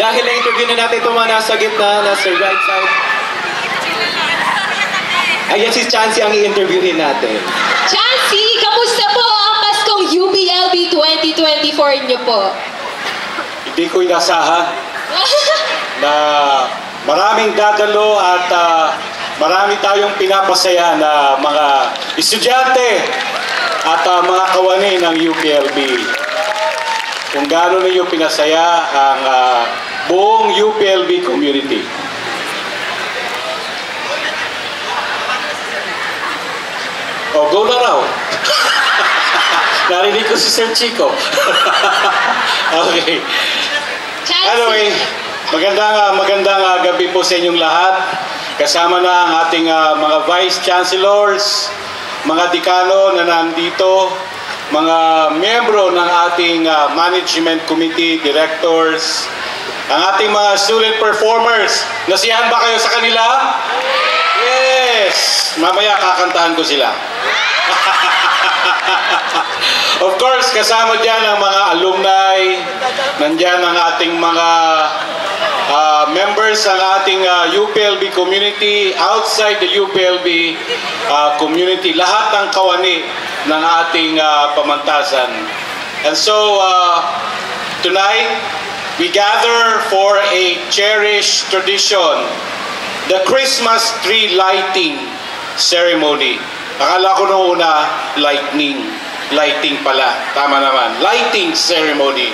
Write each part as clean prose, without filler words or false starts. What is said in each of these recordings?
dahil na-interview na natin itong mga nasa gitna, nasa right side. Ayan si Chancey ang i-interviewin natin. Chancey, kamusta po ang Paskong UPLB 2024 niyo po? Hindi ko inasahan na maraming dadalo at marami tayong pinapasaya na mga estudyante at mga kawani ng UPLB. Kung gaano ninyo pinasaya ang buong UPLB community. O, go na raw. Narinig ko si Sir Chico. Okay. Anyway, magandang gabi po sa inyong lahat. Kasama na ang ating mga Vice Chancellors, mga dekano na nandito, mga miyembro ng ating Management Committee, Directors, ang ating mga student performers. Nasiyahan ba kayo sa kanila? Yes! Mamaya kakantahan ko sila. Of course, kasama dyan ang mga alumni, nandyan ang ating mga members ng ating UPLB community, outside the UPLB community, lahat ng kawani ng ating pamantasan. And so, tonight, we gather for a cherished tradition, the Christmas tree lighting ceremony. Akala ko nung una, lighting pala. Tama naman. Lighting ceremony.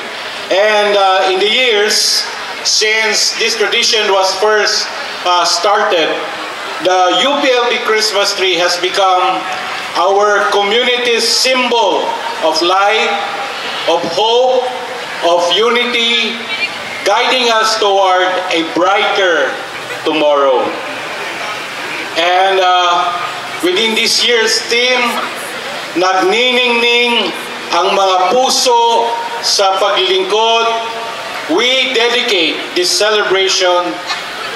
And in the years since this tradition was first started, the UPLB Christmas tree has become our community's symbol of light, of hope, of unity, guiding us toward a brighter tomorrow. And within this year's theme, nagniningning ang mga puso sa paglilingkod, we dedicate this celebration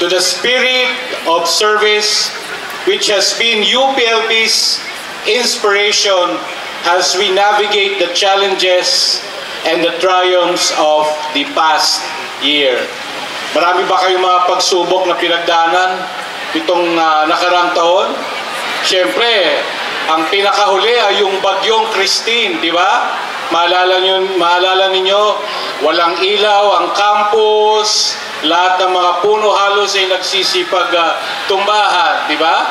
to the spirit of service which has been UPLB's inspiration as we navigate the challenges and the triumphs of the past year. Marami ba kayong mga pagsubok na pinagdaanan itong nakarang taon? Siyempre, ang pinakahuli ay yung bagyong Christine, di ba? Maalala ninyo, walang ilaw ang campus, lahat ng mga puno halos ay nagsisipag tumbahan, di ba?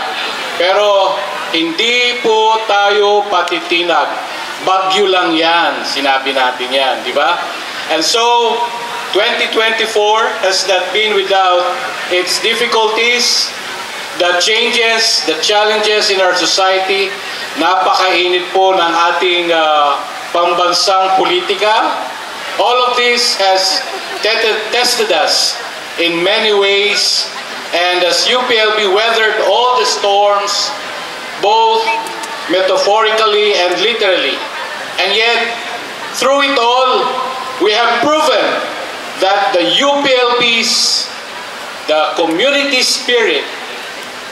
Pero hindi po tayo patitinag. Bagyo lang yan, sinabi natin yan, di ba? And so, 2024 has not been without its difficulties, the changes, the challenges in our society. Napakainit po ng ating pambansang politika. All of this has tested us in many ways, and as UPLB weathered all the storms, both metaphorically and literally. And yet, through it all, we have proven that the UPLB's, the community spirit,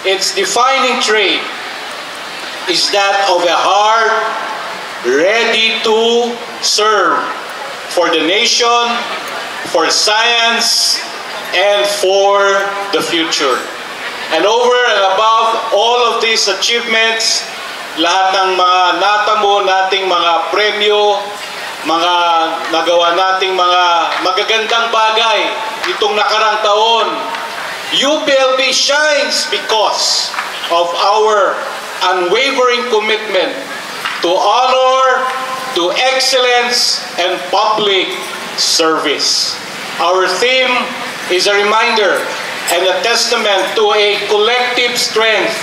its defining trait is that of a heart ready to serve for the nation, for science, and for the future. And over and above all of these achievements, lahat ng mga natamo nating mga premyo, mga nagawa nating mga magagandang bagay itong nakarang taon, UPLB shines because of our unwavering commitment to honor, to excellence, and public service. Our theme is a reminder and a testament to a collective strength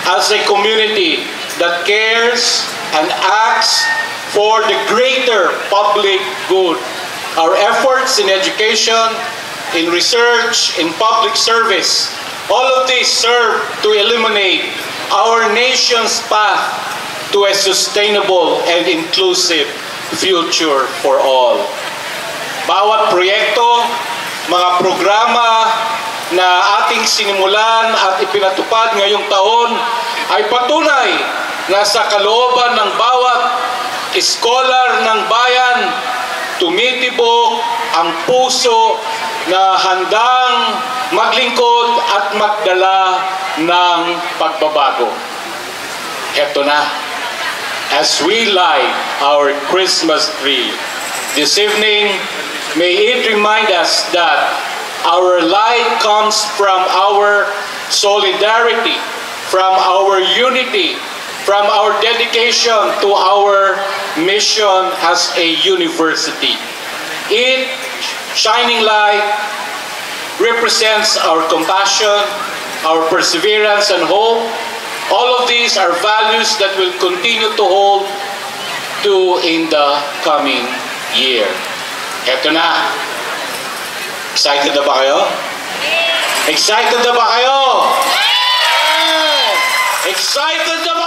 as a community that cares and acts for the greater public good. Our efforts in education, in research, in public service, all of these serve to illuminate our nation's path to a sustainable and inclusive future for all. Bawat proyekto, mga programa na ating sinimulan at ipinatupad ngayong taon ay patunay na sa kalooban ng bawat scholar ng bayan tumitibok ang puso na handang maglingkod at magdala ng pagbabago. Heto na, as we light our Christmas tree this evening, may it remind us that our light comes from our solidarity, from our unity, from our dedication to our mission as a university. It, shining light, represents our compassion, our perseverance and hope. All of these are values that will continue to hold to in the coming year. Eto na. Excited na ba kayo? Excited na ba kayo? Excited na ba